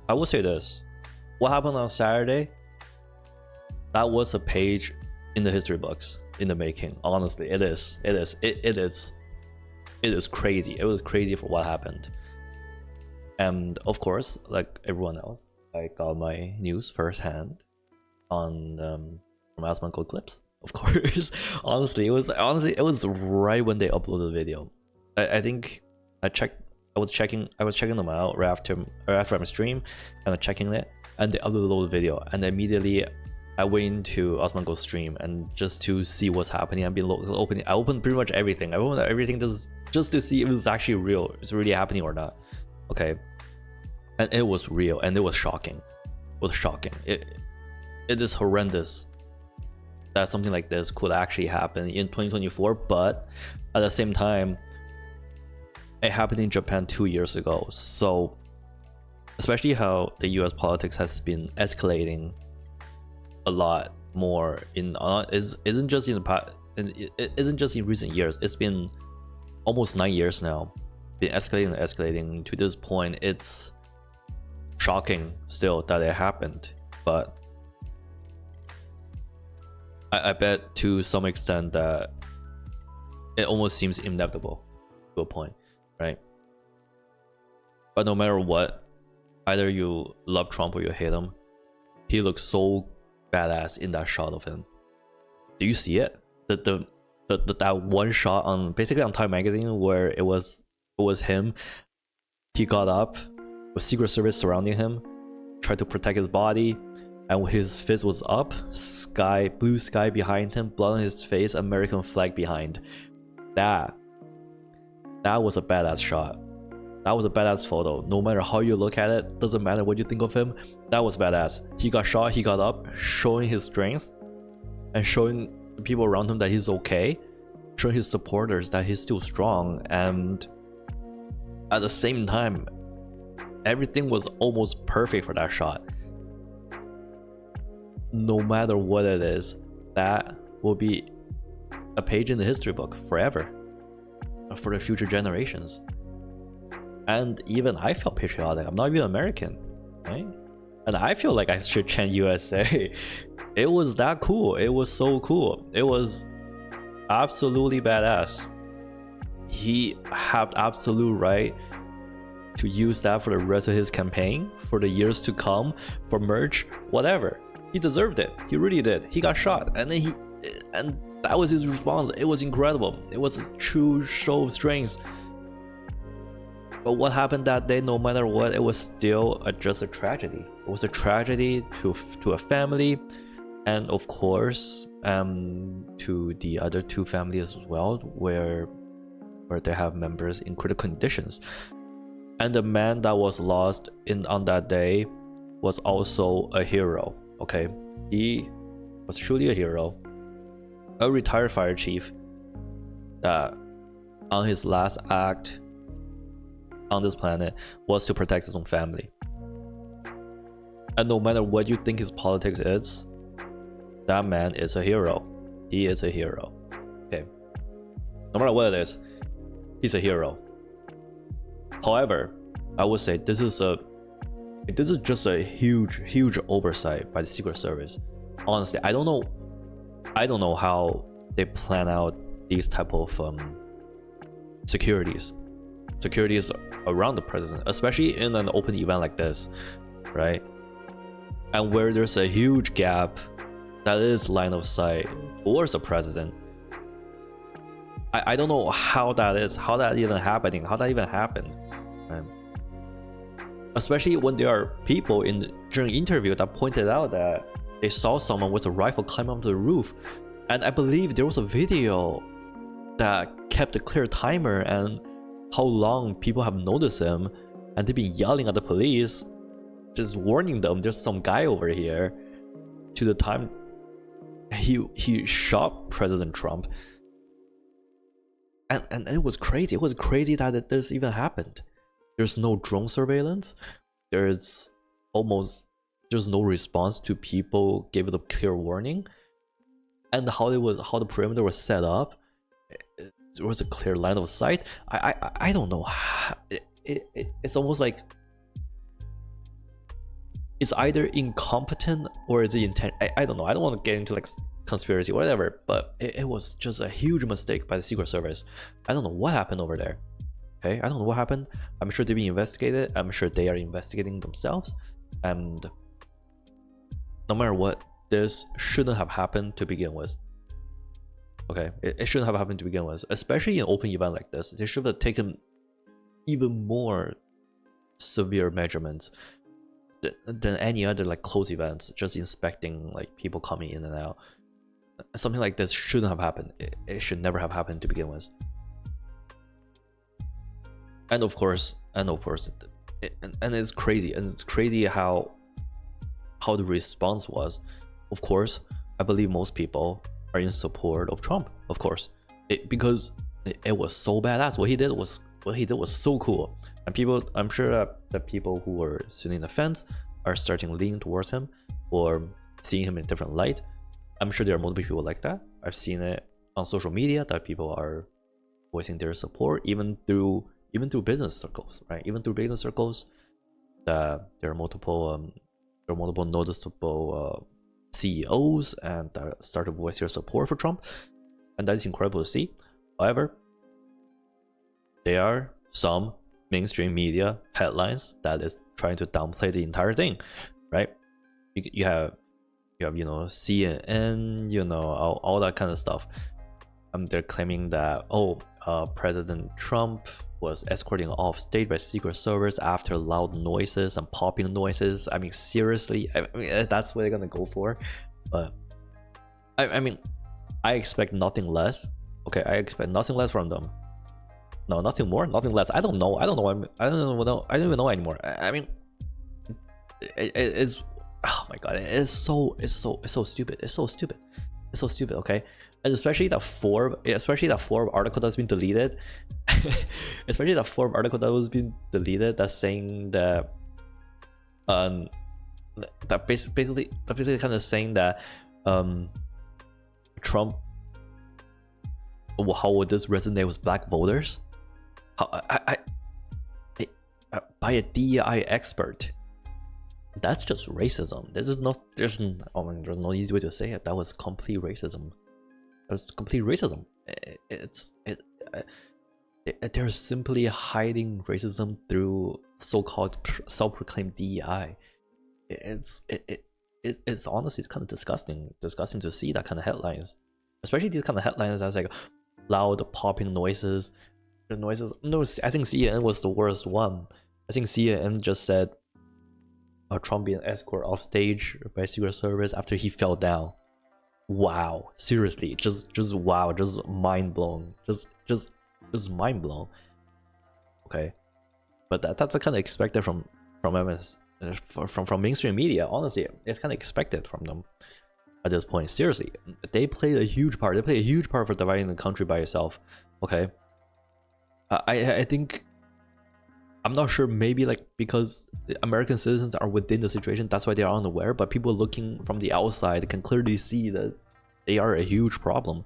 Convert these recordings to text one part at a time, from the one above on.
I will say this: what happened on Saturday? That was a page in the history books in the making. Honestly, it is. It is crazy. It was crazy for what happened. And of course, like everyone else, I got my news firsthand on from Asmongold clips. Of course, honestly, it was right when they uploaded the video. I think I was checking them out right after my stream, and I'm checking it, and they uploaded the video, and immediately I went into Asmongold's stream and just to see what's happening. I've been opening. I opened pretty much everything. I opened everything just to see if it was actually real, it's really happening or not. Okay, and it was real, and it was shocking. It was shocking. It is horrendous that something like this could actually happen in 2024, but at the same time, it happened in Japan 2 years ago. So, especially how the U.S. politics has been escalating a lot more in isn't just in the past. It isn't just in recent years. It's been almost 9 years now. Been escalating to this point. It's shocking still that it happened, but I bet to some extent that it almost seems inevitable to a point, right? But no matter what, either you love Trump or you hate him, he looks so badass in that shot of him. Do you see it? That one shot on basically on Time Magazine where it was him. He got up with Secret Service surrounding him, tried to protect his body, and his fist was up, blue sky behind him, blood on his face, American flag behind. That was a badass shot. That was a badass photo. No matter how you look at it, doesn't matter what you think of him, that was badass. He got shot, he got up, showing his strength and showing the people around him that he's okay, showing his supporters that he's still strong, and at the same time, everything was almost perfect for that shot. No matter what it is, that will be a page in the history book forever for the future generations. And even I felt patriotic. I'm not even American, right? And I feel like I should chant USA. It was that cool. It was so cool. It was absolutely badass. He had absolute right to use that for the rest of his campaign, for the years to come, for merch, whatever. He deserved it. He really did. He got shot, and then and that was his response. It was incredible. It was a true show of strength. But what happened that day, no matter what, it was still just a tragedy. It was a tragedy to a family, and of course, to the other two families as well, where they have members in critical conditions. And the man that was lost on that day was also a hero. Okay, he was truly a hero, a retired fire chief that on his last act on this planet was to protect his own family. And no matter what you think his politics is, that man is a hero. He is a hero. Okay, no matter what it is, he's a hero. However, I would say this is just a huge oversight by the Secret Service. Honestly, I don't know how they plan out these type of securities around the president, especially in an open event like this, right? And where there's a huge gap that is line of sight towards the president. I don't know how that even happened, right? Especially when there are people during interview that pointed out that they saw someone with a rifle climb up the roof, and I believe there was a video that kept a clear timer and how long people have noticed him, and they've been yelling at the police, just warning them there's some guy over here, to the time he shot President Trump. And it was crazy. It was crazy that this even happened. There's no drone surveillance. There's no response to people giving a clear warning. And how the perimeter was set up, there was a clear line of sight. I don't know. It's almost like it's either incompetent or it's intent. I don't know. I don't want to get into like conspiracy, whatever, but it was just a huge mistake by the Secret Service. I don't know what happened over there. Okay, I don't know what happened. I'm sure they're being investigated. I'm sure they are investigating themselves. And no matter what, this shouldn't have happened to begin with. Okay, it shouldn't have happened to begin with, especially in an open event like this. They should have taken even more severe measurements than any other like closed events, just inspecting like people coming in and out. Something like this shouldn't have happened. It should never have happened to begin with. And of course, and it's crazy, and it's crazy how the response was. Of course, I believe most people are in support of Trump, of course, because it was so badass. What he did was so cool, and people, I'm sure that people who were sitting in the fence are starting to lean towards him or seeing him in a different light. I'm sure there are multiple people like that. I've seen it on social media that people are voicing their support, even through business circles, right? Even through business circles, that there are multiple noticeable CEOs and start to voice their support for Trump, and that is incredible to see. However, there are some mainstream media headlines that is trying to downplay the entire thing, right? You have CNN, all that kind of stuff. They're claiming that President Trump was escorting off stage by Secret Service after loud noises and popping noises. I mean, seriously, that's what they're gonna go for. But I mean, I expect nothing less. Okay, I expect nothing less from them. No, nothing more, nothing less. I don't know. I don't even know anymore. I mean, it's oh my god, it's so stupid. It's so stupid. Okay. And especially that Forbes article that's been deleted, especially that Forbes article that was being deleted, that's saying that, that basically kind of saying that, Trump, how would this resonate with black voters? By a DEI expert. That's just racism. There's no easy way to say it. That was complete racism. They're simply hiding racism through so-called self-proclaimed DEI. It's honestly kind of disgusting to see that kind of headlines, especially these kind of headlines that's like loud popping noises. The noises. No, I think CNN was the worst one. I think CNN just said Trump being escorted off stage by Secret Service after he fell down. Wow, seriously, just wow, just mind blown, just mind blown. Okay, but that's kind of expected from mainstream media. Honestly, it's kind of expected from them at this point. Seriously, they played a huge part. They play a huge part for dividing the country by itself. Okay, I think, I'm not sure, maybe like because American citizens are within the situation, that's why they are unaware, but people looking from the outside can clearly see that they are a huge problem.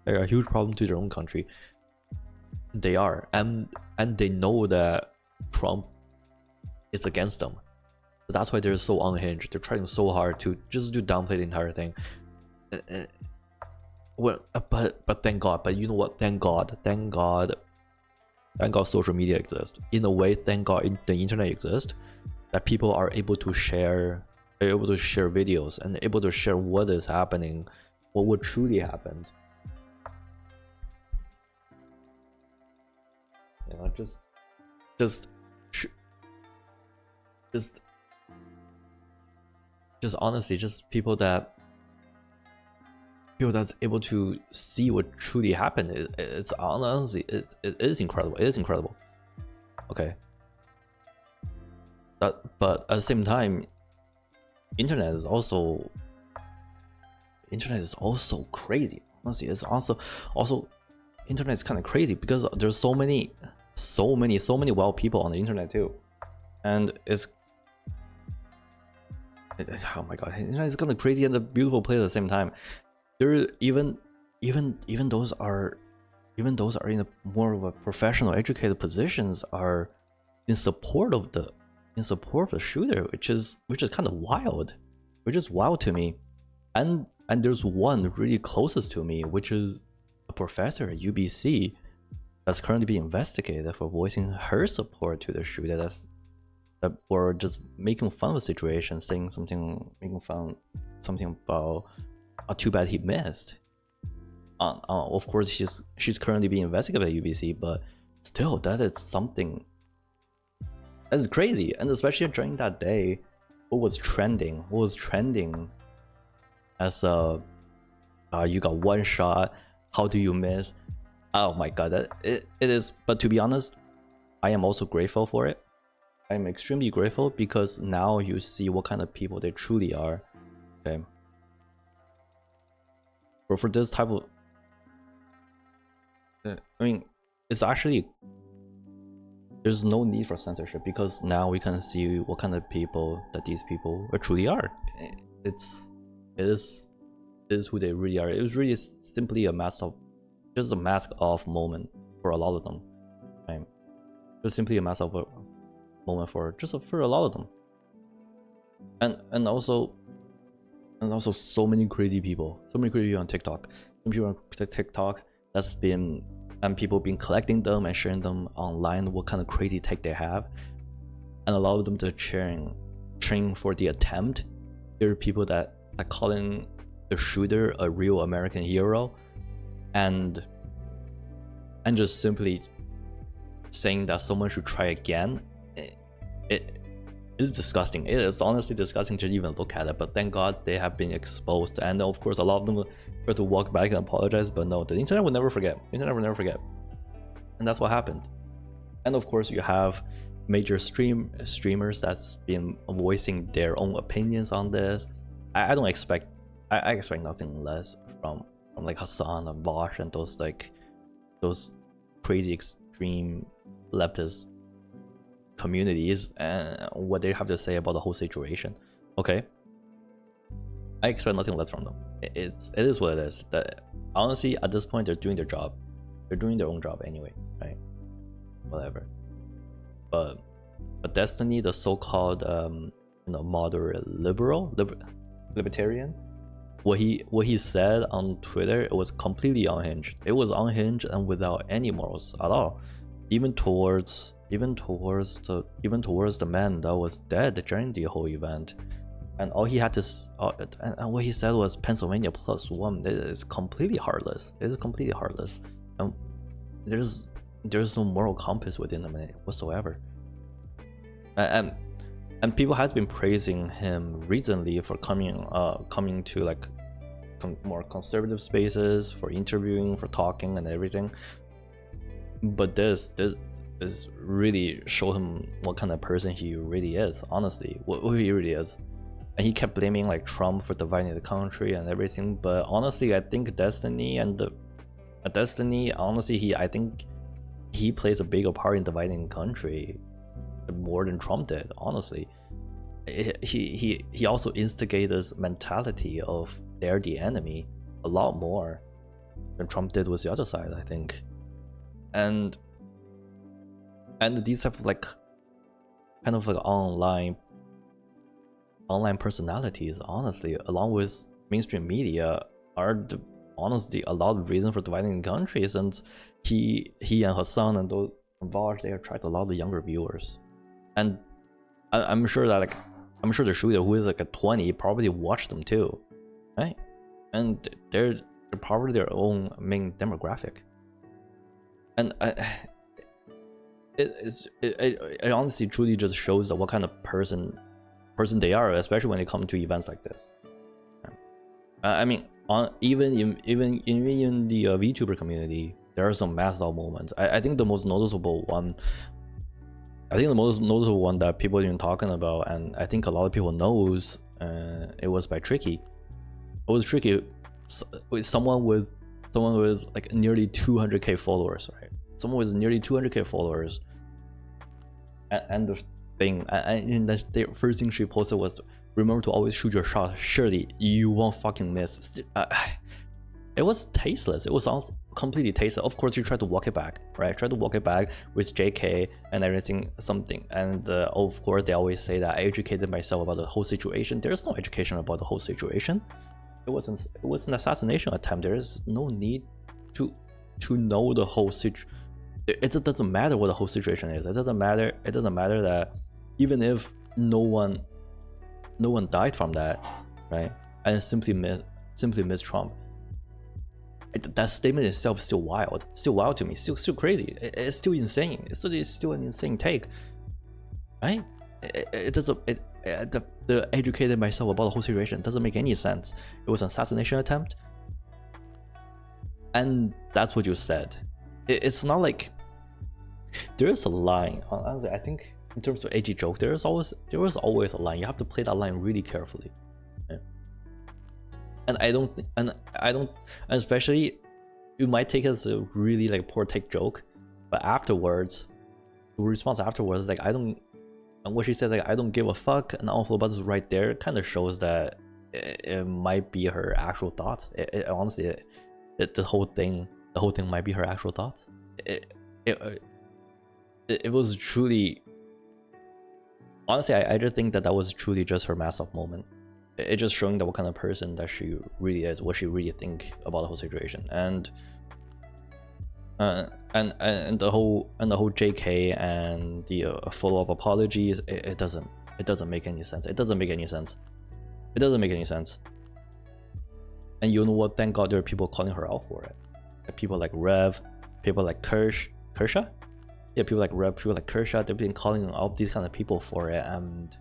They are a huge problem to their own country. They are, and they know that Trump is against them. So that's why they're so unhinged. They're trying so hard to just downplay the entire thing. Well, but thank God. But you know what? Thank God social media exists. In a way, thank God the internet exists, that people are able to share videos and able to share what is happening, what would truly happen. You know, just honestly, just people that's able to see what truly happened. It's honestly, it is incredible. It is incredible. Okay. But at the same time, internet is also crazy. Honestly, it's also internet is kind of crazy because there's so many wild people on the internet too, and oh my god, internet is kind of crazy and a beautiful place at the same time. There even those are in a more of a professional, educated positions are in support of the in support of the shooter, which is kind of wild, to me. And there's one really closest to me, which is a professor at UBC that's currently being investigated for voicing her support to the shooter, or just making fun of the situation, saying something about too bad he missed. Of course, she's currently being investigated at UBC, but still, that is something that's crazy. And especially during that day, what was trending as you got one shot, how do you miss? Oh my god, it is. But to be honest, I am also grateful for it. I'm extremely grateful because now you see what kind of people they truly are. Okay. But for this type of, I mean, it's actually, there's no need for censorship because now we can see what kind of people that these people truly are. It is who they really are. It was really simply a mask off moment for a lot of them. Right? Just simply a mask off moment for a lot of them. And also so many crazy people on TikTok. Some people on TikTok that's been, and people been collecting them and sharing them online, what kind of crazy take they have, and a lot of them to cheering for the attempt. There are people that are calling the shooter a real American hero, and just simply saying that someone should try again. It is disgusting. It is honestly disgusting to even look at it, but thank God they have been exposed, and of course a lot of them try to walk back and apologize, but no, the internet will never forget. And that's what happened. And of course you have major streamers that's been voicing their own opinions on this. I expect nothing less from like Hasan and Vosh and those crazy extreme leftist communities and what they have to say about the whole situation. Okay, I expect nothing less from them. It is what it is. That honestly, at this point, they're doing their job. They're doing their own job anyway, right? Whatever. But Destiny, the so-called moderate libertarian, what he said on Twitter, it was completely unhinged. It was unhinged and without any morals at all. Even towards the man that was dead during the whole event, and all he had to and what he said was Pennsylvania +1. It is completely heartless. And there's no moral compass within him whatsoever. And people have been praising him recently for coming to like more conservative spaces, for interviewing, for talking and everything. But this really showed him what kind of person he really is, honestly, what he really is. And he kept blaming like Trump for dividing the country and everything, but honestly, I think Destiny, honestly, I think he plays a bigger part in dividing the country more than Trump did, honestly. He also instigated this mentality of they're the enemy a lot more than Trump did with the other side, I think. And these type of like kind of like online personalities, honestly, along with mainstream media, are honestly a lot of reason for dividing the countries. And he and Hasan and Vosh, they attract a lot of younger viewers. And I'm sure that the shooter, who is like a 20, probably watched them too, right? And they're probably their own main demographic. And it honestly truly just shows that what kind of person they are, especially when it comes to events like this. I mean, even in the VTuber community, there are some mass out moments. I think the most noticeable one that people have been talking about, and I think a lot of people knows, it was by Tricky. It was Tricky, someone with like nearly 200k followers, right? Someone with nearly 200k followers, and the thing, and the first thing she posted was, "Remember to always shoot your shot. Surely you won't fucking miss." it was tasteless. It was all completely tasteless. Of course, you try to walk it back, right? Try to walk it back with JK and everything, something. And of course, they always say that I educated myself about the whole situation. There's no education about the whole situation. It was an assassination attempt. There is no need to know the whole situation. It doesn't matter what the whole situation is. It doesn't matter that even if no one died from that, right? And simply miss Trump. That statement itself is still wild to me, still crazy. It's still insane. It's still an insane take, right? The educated myself about the whole situation doesn't make any sense. It was an assassination attempt, and that's what you said. It's not like there is a line. Honestly, I think in terms of edgy joke, there was always a line. You have to play that line really carefully. Yeah. And I don't, and especially, you might take it as a really like poor take joke, but afterwards, the response afterwards is like, and what she said, like, I don't give a fuck, and all about this right there kind of shows that it might be her actual thoughts. Honestly, the whole thing might be her actual thoughts. It was truly, honestly, I just think that was truly just her mass up moment. It just showing that what kind of person that she really is, what she really think about the whole situation, and the whole JK and the follow-up apologies. It doesn't make any sense. It doesn't make any sense. And you know what? Thank God there are people calling her out for it. People like Rev, people like Kershaw. Yeah, people like Rev, people like Kershaw. They've been calling out these kind of people for it, and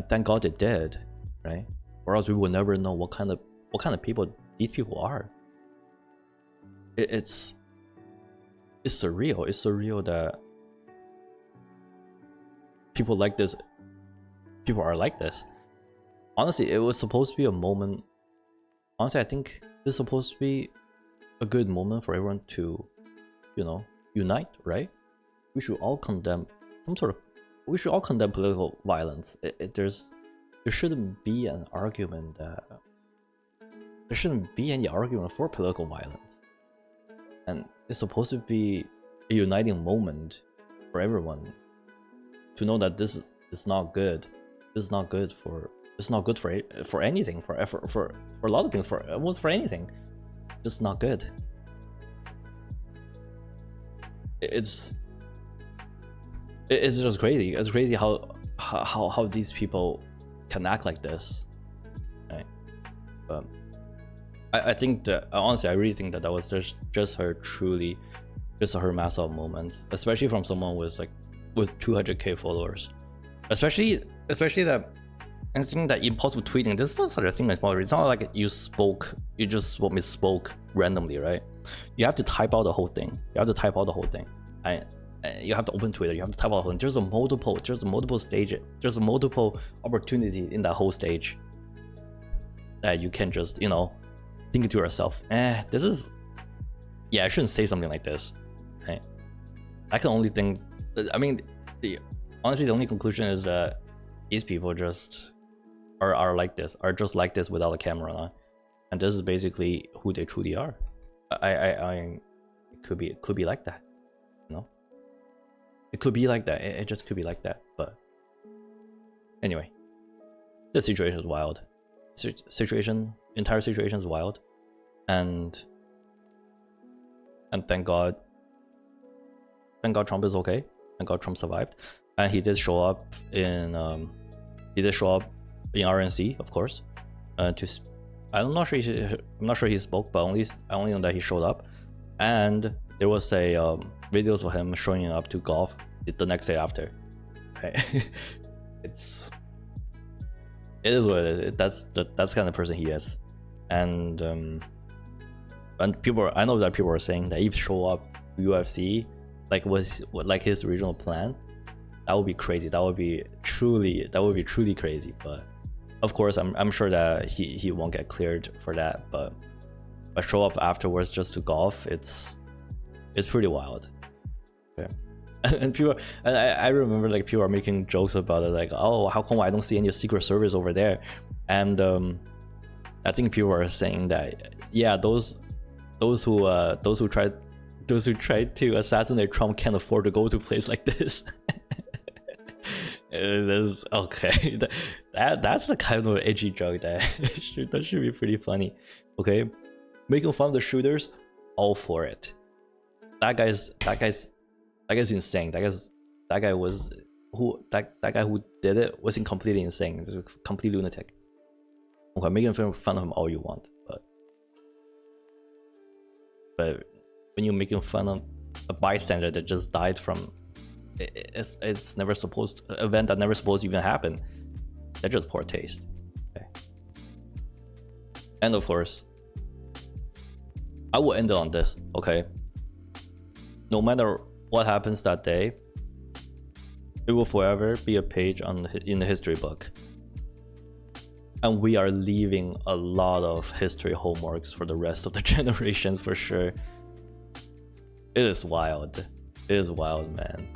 thank God they did, right? Or else we would never know what kind of people these people are. It's surreal. It's surreal that people like this. People are like this. Honestly, it was supposed to be a moment. Honestly, I think this is supposed to be a good moment for everyone to, unite, right? We should all condemn we should all condemn political violence. There shouldn't be an argument that there shouldn't be any argument for political violence, and it's supposed to be a uniting moment for everyone to know that this is not good. This is not good for anything, for a lot of things, for almost for anything. Just not good. It's just crazy. It's crazy how these people can act like this, right? But I think that, honestly, I really think that was just her mass up moments, especially from someone with 200k followers, especially that. And I think that impulsive tweeting, this is not such a thing anymore. It's not like you just misspoke randomly, right? You have to type out the whole thing. You have to open Twitter. You have to type out the whole thing. There's multiple stages. There's a multiple opportunity in that whole stage that you can just, think to yourself, this is, I shouldn't say something like this, right? I can only think, honestly, the only conclusion is that these people just are like this, are just like this without a camera on, and this is basically who they truly are. It could be like that, It could be like that. It just could be like that. But anyway, the situation is wild. Entire situation is wild, and thank God Trump is okay. Thank God Trump survived, and he did show up in RNC, of course. I'm not sure he spoke, but I only know that he showed up, and there was videos of him showing up to golf the next day after. Right? It is what it is. That's the kind of person he is, and I know that people are saying that if he show up to UFC like his original plan, that would be crazy. That would be truly crazy. But of course, I'm sure that he won't get cleared for that. But show up afterwards just to golf, it's pretty wild. Okay. And I remember people are making jokes about it, like, oh, how come I don't see any Secret Service over there? And I think people are saying that, yeah, those those who tried to assassinate Trump can't afford to go to a place like this. It is okay. That's the kind of edgy joke that should be pretty funny. Okay, making fun of the shooters, all for it. That guy's insane. That guy who did it was completely insane. This is a complete lunatic. Okay, making fun of him all you want, but when you're making fun of a bystander that just died from it's never supposed event that never supposed to even happen, that's just poor taste. Okay. And of course, I will end it on this. Okay, no matter what happens that day, it will forever be a page in the history book. And we are leaving a lot of history homeworks for the rest of the generations for sure. It is wild. It is wild, man.